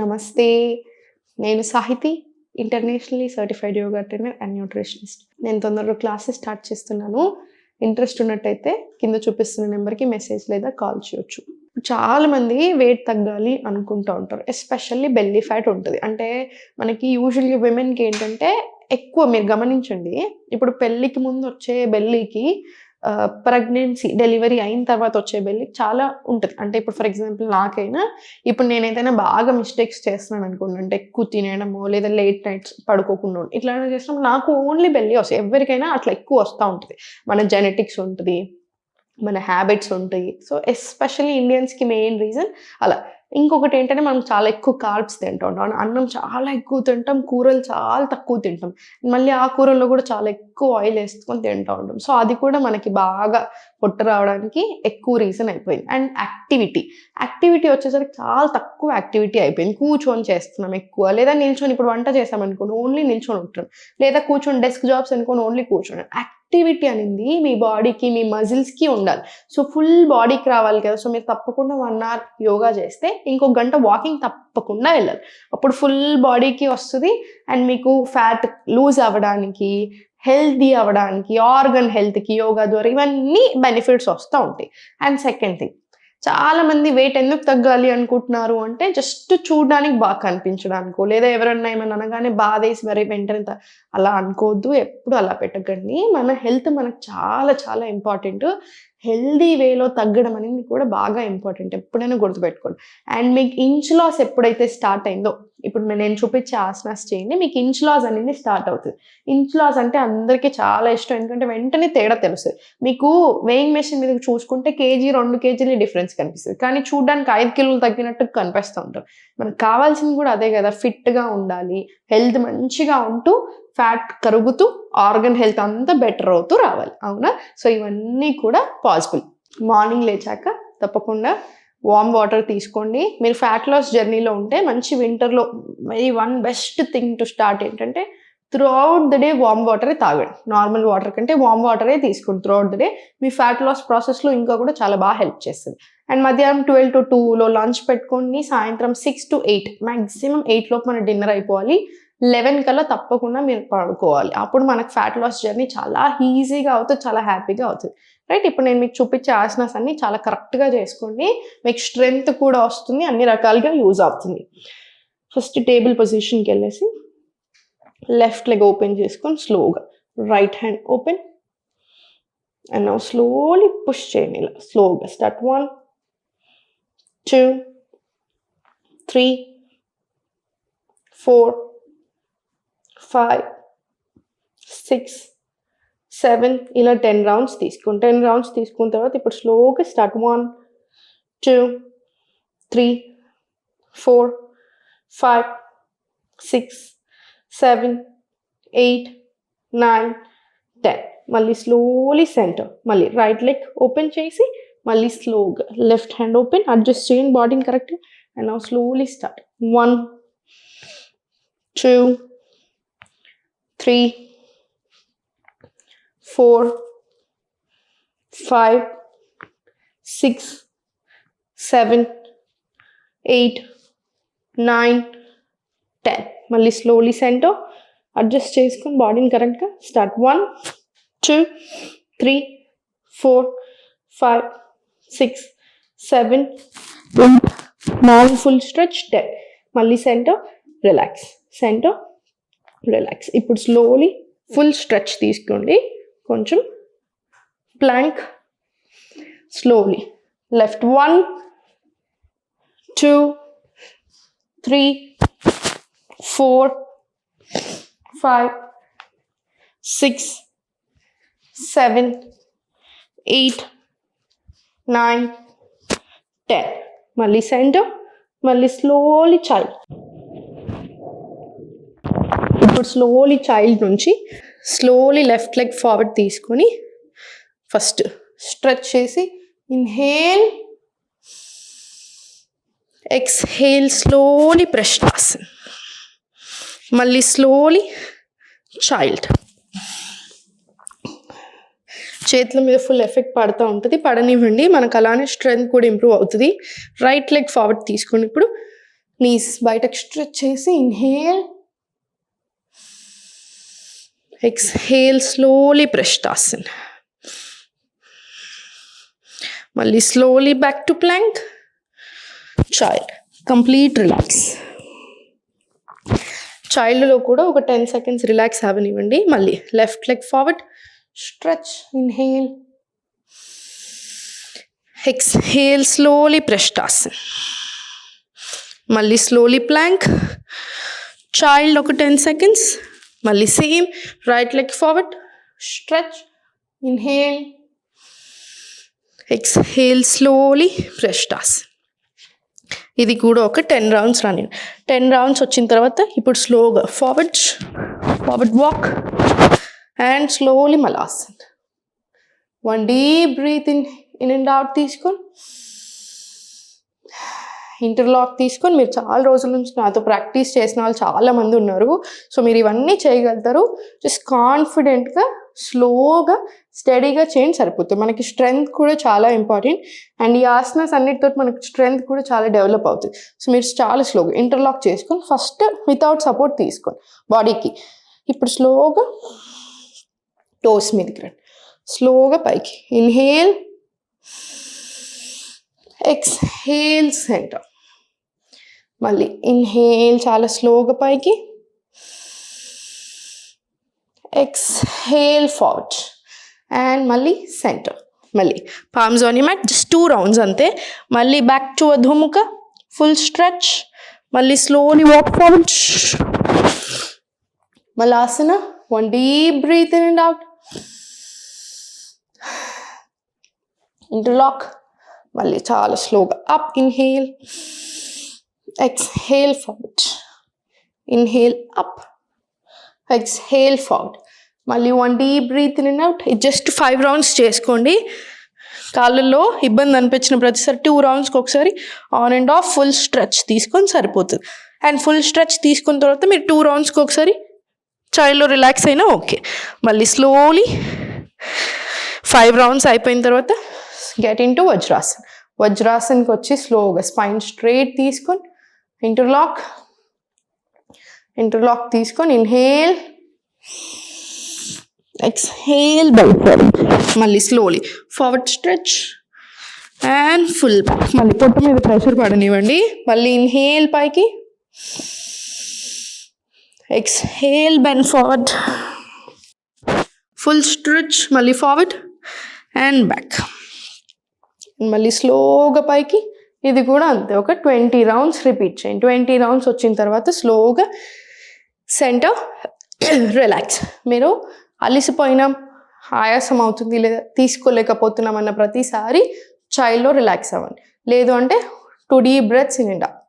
నమస్తే. నేను Sahithi, internationally certified yoga trainer and nutritionist. నేను తొందరగా క్లాసెస్ స్టార్ట్ చేస్తున్నాను. ఇంట్రెస్ట్ ఉన్నట్టయితే కింద చూపిస్తున్న నెంబర్‌కి మెసేజ్ లేదా కాల్ చేయొచ్చు. చాలామంది వెయిట్ తగ్గాలి అనుకుంటూ ఉంటారు. ఎస్పెషల్లీ బెల్లీ ఫ్యాట్ ఉంటది. అంటే మనకి యూజువల్‌గా విమెన్‌కి ఏంటంటే ఎక్కువ మీరు గమనించండి. ఇప్పుడు పెళ్ళికి ముందు వచ్చే బెల్లీకి ప్రెగ్నెన్సీ డెలివరీ అయిన తర్వాత వచ్చే బెల్లీకి చాలా ఉంటది. అంటే ఇప్పుడు ఫర్ ఎగ్జాంపుల్ నాకైనా ఇప్పుడు నేనేదైనా బాగా మిస్టేక్స్ చేస్తున్నాను అనుకోండి. అంటే ఎక్కువ తినేయడమో లేదా లేట్ నైట్స్ పడుకోకుండా ఇట్లాంటివి చేసినప్పుడు నాకు ఓన్లీ బెల్లీ వస్తాయి. ఎవరికైనా అట్లా ఎక్కువ వస్తా ఉంటది. మన జెనెటిక్స్ ఉంటది. మన హ్యాబిట్స్ ఉంటాయి. సో, ఎస్పెషల్లీ ఇండియన్స్‌కి మెయిన్ రీజన్ అలా. ఇంకొకటేంటంటే మనం చాలా ఎక్కువ కార్బ్స్ తింటూ ఉంటాం. అన్నం చాలా ఎక్కువ తింటాం. కూరలు చాలా తక్కువ తింటాం. మళ్ళీ ఆ కూరల్లో కూడా చాలా ఎక్కువ ఆయిల్ ఏసుకొని తింటూ ఉంటాం. సో, అది కూడా మనకి బాగా పొట్ట రావడానికి ఎక్కువ రీజన్ అయిపోయింది. అండ్ యాక్టివిటీ వచ్చేసరికి చాలా తక్కువ యాక్టివిటీ అయిపోయింది. కూర్చొని చేస్తున్నాం ఎక్కువ. లేదా నిల్చొని ఇప్పుడు వంట చేశామనుకోండి ఓన్లీ నిల్చొని ఉంటున్నాం. లేదా కూర్చొని డెస్క్ జాబ్స్ అనుకోని ఓన్లీ కూర్చోడం. యాక్టివిటీ అనేది మీ బాడీకి, మీ మజిల్స్‌కి ఉండాలి. సో, ఫుల్ బాడీకి రావాలి కదా! సో, మీరు తప్పకుండా 1 అవర్ యోగా చేస్తే, ఇంకో గంట వాకింగ్ తప్పకుండా వెళ్ళాలి. అప్పుడు ఫుల్ బాడీకి వస్తది. అండ్ మీకు ఫ్యాట్ లూజ్ అవ్వడానికి, హెల్తీ అవ్వడానికి, ఆర్గన్ హెల్త్‌కి యోగా ద్వారా ఇవన్నీ బెనిఫిట్స్ వస్తా ఉంటాయి. అండ్ సెకండ్ థింగ్, చాలామంది వెయిట్ ఎందుకు తగ్గాలి అనుకుంటున్నారు అంటే, జస్ట్ చూడడానికి బాగా కనిపించడానికో, లేదా ఎవరన్నా ఏమన్నా అనగానే బాధేసి మరి వెంటనే అలా అనుకోవద్దు. ఎప్పుడు అలా పెట్టకండి. మన హెల్త్ మనకు చాలా చాలా ఇంపార్టెంట్. హెల్తీ వేలో తగ్గడం అనేది కూడా బాగా ఇంపార్టెంట్. ఎప్పుడైనా గుర్తుపెట్టుకోండి. అండ్ మీకు ఇంచ్ లాస్ ఎప్పుడైతే స్టార్ట్ అయిందో, ఇప్పుడు నేను చూపించే ఆసనాస్ చేయండి. మీకు ఇంచ్ లాస్ అనేది స్టార్ట్ అవుతది. ఇంచ్ లాస్ అంటే అందరికీ చాలా ఇష్టం. ఎందుకంటే వెంటనే తేడా తెలుస్తది. మీకు వెయింగ్ మెషిన్ మీద చూసుకుంటే కేజీ, 2 కేజీలే డిఫరెన్స్ కనిపిస్తది. కానీ చూడ్డానికి 5 కిలోలు తగ్గినట్టు కనిపిస్తూ ఉంటారు. మనకు కావాల్సింది కూడా అదే కదా! ఫిట్‌గా ఉండాలి. హెల్త్ మంచిగా ఉంటూ, ఫ్యాట్ కరుగుతూ, ఆర్గన్ హెల్త్ అంతా బెటర్ అవుతూ రావాలి. అవునా? సో, ఇవన్నీ కూడా పాసిబుల్. మార్నింగ్ లేచాక తప్పకుండా వార్మ్ వాటర్ తీసుకోండి. మీరు ఫ్యాట్ లాస్ జర్నీలో ఉంటే మంచి వింటర్‌లో one best thing to start ఏంటంటే throughout the day warm వాటరే తాగండి. నార్మల్ వాటర్ కంటే వార్మ్ వాటరే తీసుకోండి త్రూ ఔట్ ద డే. మీ ఫ్యాట్ లాస్ ప్రాసెస్‌లో ఇంకా కూడా చాలా బాగా హెల్ప్ చేస్తది. అండ్ మధ్యాహ్నం 12-2లో లంచ్ పెట్టుకోండి. సాయంత్రం 6-8 మాక్సిమం 8 లోపు మన డిన్నర్ అయిపోవాలి. 11 కల్లా తప్పకుండా మీరు పడుకోవాలి. అప్పుడు మనకు ఫ్యాట్ లాస్ జర్నీ చాలా ఈజీగా అవుతది. చాలా హ్యాపీగా అవుతది. రైట్? ఇప్పుడు నేను మీకు చూపించే ఆసనాస్ అన్నీ చాలా కరెక్ట్‌గా చేసుకోండి. మీకు స్ట్రెంగ్త్ కూడా వస్తుంది. అన్ని రకాలుగా యూజ్ అవుతుంది. ఫస్ట్ టేబుల్ పొజిషన్‌కెళ్ళేసి లెఫ్ట్ లెగ్ ఓపెన్ చేసుకొని స్లోగా right hand open and now slowly push చేయండి. ఇలా స్లోగా స్టార్ట్ 1 2 3 4 5 6 7 ఇలా 10 రౌండ్స్ తీసుకోండి. 10 రౌండ్స్ తీసుకున్న తర్వాత ఇప్పుడు స్లోగా స్టార్ట్ 1 2 3 4 5 6 7 8 9 10 మళ్ళీ స్లోలీ సెంటర్. మళ్ళీ రైట్ లెగ్ ఓపెన్ చేసి మళ్ళీ స్లోగా లెఫ్ట్ హ్యాండ్ ఓపెన్ అడ్జస్ట్ చేయండి బాడీని కరెక్ట్గా. అండ్ నౌ స్లోలీ స్టార్ట్ 1 2 3 4 5 6 7 8 9 10 మళ్ళీ స్లోలీ సెంటర్ అడ్జస్ట్ చేసుకొని బాడీని కరెక్ట్గా స్టార్ట్ 1 2 3 4 5 6 7 8 9 ఫుల్ స్ట్రెచ్ 10 మళ్ళీ సెంటర్ రిలాక్స్ సెంటర్ రిలాక్స్. ఇప్పుడు స్లోలీ ఫుల్ స్ట్రెచ్ తీసుకోండి. కొంచెం ప్లాంక్ స్లోలీ లెఫ్ట్ 1 2 3 4 5 6 7 8 9 10 మళ్ళీ సెంటర్ మళ్ళీ స్లోలీ చైల్డ్. ఇప్పుడు స్లోలీ చైల్డ్ నుంచి స్లోలీ లెఫ్ట్ లెగ్ ఫార్వర్డ్ తీసుకొని ఫస్ట్ స్ట్రెచ్ చేసి ఇన్హేల్ ఎక్స్హేల్ స్లోలీ ప్రశ్నాసన్. మళ్ళీ స్లోలీ చైల్డ్. చేతుల మీద ఫుల్ ఎఫెక్ట్ పడుతూ ఉంటుంది. పడనివ్వండి. మనకు అలానే స్ట్రెంగ్త్ కూడా ఇంప్రూవ్ అవుతుంది. రైట్ లెగ్ ఫార్వర్డ్ తీసుకొని ఇప్పుడు నీస్ బయటకు స్ట్రెచ్ చేసి ఇన్హేల్, ఎక్స్హేల్, స్లోలీ ప్రెష్టాసన్. మళ్ళీ slowly back to plank, child, complete relax. చైల్డ్లో కూడా ఒక 10 seconds రిలాక్స్ అవ్వనివ్వండి. మళ్ళీ left leg forward, stretch, inhale, exhale, slowly ప్రెష్టాసన్. మళ్ళీ స్లోలీ ప్లాంక్, చైల్డ్ ఒక 10 seconds. మళ్ళీ same right leg forward, stretch, inhale, exhale, slowly ప్రెష్టాసన్. ఇది కూడా ఒక 10 rounds రాని. 10 rounds వచ్చిన తర్వాత ఇప్పుడు స్లోగా forward walk and slowly Malasana. 1 deep breath in and out తీసుకొని ఇంటర్లాక్ తీసుకొని. మీరు చాలా రోజుల నుంచి నాతో ప్రాక్టీస్ చేసిన వాళ్ళు చాలామంది ఉన్నారు. సో మీరు ఇవన్నీ చేయగలుగుతారు. జస్ట్ కాన్ఫిడెంట్గా స్లోగా స్టడీగా చేయండి సరిపోతుంది. మనకి స్ట్రెంగ్త్ కూడా చాలా ఇంపార్టెంట్. అండ్ ఈ ఆసనాస్ అన్నిటితో మనకి స్ట్రెంగ్త్ కూడా చాలా డెవలప్ అవుతుంది. సో మీరు చాలా స్లోగా ఇంటర్లాక్ చేసుకొని ఫస్ట్ వితౌట్ సపోర్ట్ తీసుకోండి బాడీకి. ఇప్పుడు స్లోగా టోస్ మీదకి రండి, స్లోగా పైకి. Inhale, exhale, centre. మళ్ళీ ఇన్హేల్, చాలా స్లోగా పైకి, ఎక్స్హేల్, ఫార్వర్డ్ అండ్ మళ్ళీ సెంటర్. మళ్ళీ palms on the mat, just 2 rounds అంతే. మళ్ళీ back to Adhomukha, full stretch. మళ్ళీ slowly walk forward, Malasana. 1 deep breath in and out, interlock. మళ్ళీ చాలా స్లోగా up, inhale, exhale, forward, inhale, up, exhale, forward. మళ్ళీ 1 deep breath in and out. ఇది just 5 rounds చేసుకోండి. కాళ్ళల్లో ఇబ్బంది అనిపించిన ప్రతిసారి 2 roundsకి ఒకసారి on and of full stretch తీసుకొని సరిపోతుంది. అండ్ ఫుల్ స్ట్రెచ్ తీసుకున్న తర్వాత మీరు 2 roundsకి ఒకసారి చైల్డ్లో రిలాక్స్ అయినా ఓకే. మళ్ళీ స్లోలీ 5 rounds అయిపోయిన తర్వాత గెట్ ఇన్ టు వజ్రాసన్. వజ్రాసన్కి వచ్చి స్లోగా స్పైన్ స్ట్రైట్ తీసుకొని ఇంటర్లాక్ తీసుకొని ఇన్హేల్, ఎక్స్హేల్, బెల్. మళ్ళీ slowly forward stretch and full back. మళ్ళీ పొట్ట మీద ప్రెషర్ పడనివ్వండి. మళ్ళీ ఇన్హేల్ పైకి, exhale, bend forward, full stretch, మళ్ళీ ఫార్వర్డ్ అండ్ బ్యాక్. మళ్ళీ స్లోగా పైకి. ఇది కూడా అంతే, ఒక 20 rounds రిపీట్ చేయండి. 20 rounds వచ్చిన తర్వాత స్లోగా సెంటర్, రిలాక్స్. మీరు అలిసిపోయినా, ఆయాసం అవుతుంది లేదా తీసుకోలేకపోతున్నాం అన్న ప్రతిసారి చైల్డ్లో రిలాక్స్ అవ్వండి. లేదు అంటే 2 deep breaths in and out.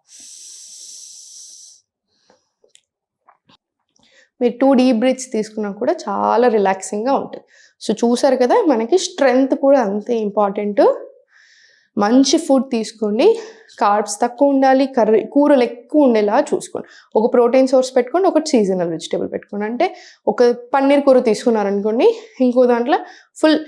మీరు 2 deep breaths తీసుకున్నా కూడా చాలా రిలాక్సింగ్గా ఉంటుంది. సో చూసారు కదా, మనకి స్ట్రెంగ్త్ కూడా అంతే ఇంపార్టెంట్. మంచి ఫుడ్ తీసుకోండి, కార్బ్స్ తక్కువ ఉండాలి, కూరలు ఎక్కువ ఉండేలా చూసుకోండి. ఒక ప్రోటీన్ సోర్స్ పెట్టుకోండి, ఒకటి సీజనల్ వెజిటేబుల్ పెట్టుకోండి. అంటే ఒక పన్నీర్ కూర తీసుకున్నారనుకోండి, ఇంకో దాంట్లో ఫుల్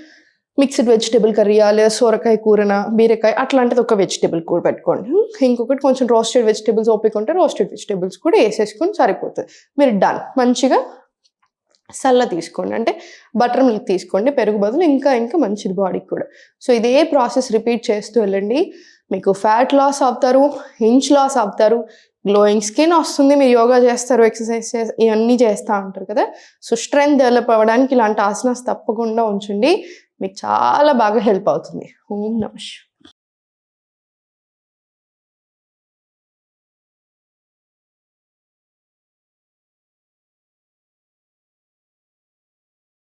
మిక్స్డ్ వెజిటేబుల్ కర్రీయా లేదా సొరకాయ కూరన, బీరకాయ అట్లాంటిది ఒక వెజిటేబుల్ కూర పెట్టుకోండి. ఇంకొకటి కొంచెం రోస్టెడ్ వెజిటేబుల్స్ ఓపిక ఉంటే రోస్టెడ్ వెజిటేబుల్స్ కూడా వేసేసుకొని సరిపోతుంది. మీరు డన్. మంచిగా సల్ల తీసుకోండి, అంటే బటర్ మిల్క్ తీసుకోండి, పెరుగు బదులు. ఇంకా మంచిది బాడీకి కూడా. సో ఇదే ప్రాసెస్ రిపీట్ చేస్తూ వెళ్ళండి. మీకు ఫ్యాట్ లాస్ అవుతారు, ఇంచ్ లాస్ అవుతారు, గ్లోయింగ్ స్కిన్ వస్తుంది. మీరు యోగా చేస్తారు, ఎక్సర్సైజ్ ఇవన్నీ చేస్తూ ఉంటారు కదా. సో స్ట్రెంగ్త్ డెవలప్ అవ్వడానికి ఇలాంటి ఆసనాస్ తప్పకుండా ఉంచండి. మీకు చాలా బాగా హెల్ప్ అవుతుంది. ఓం నమః.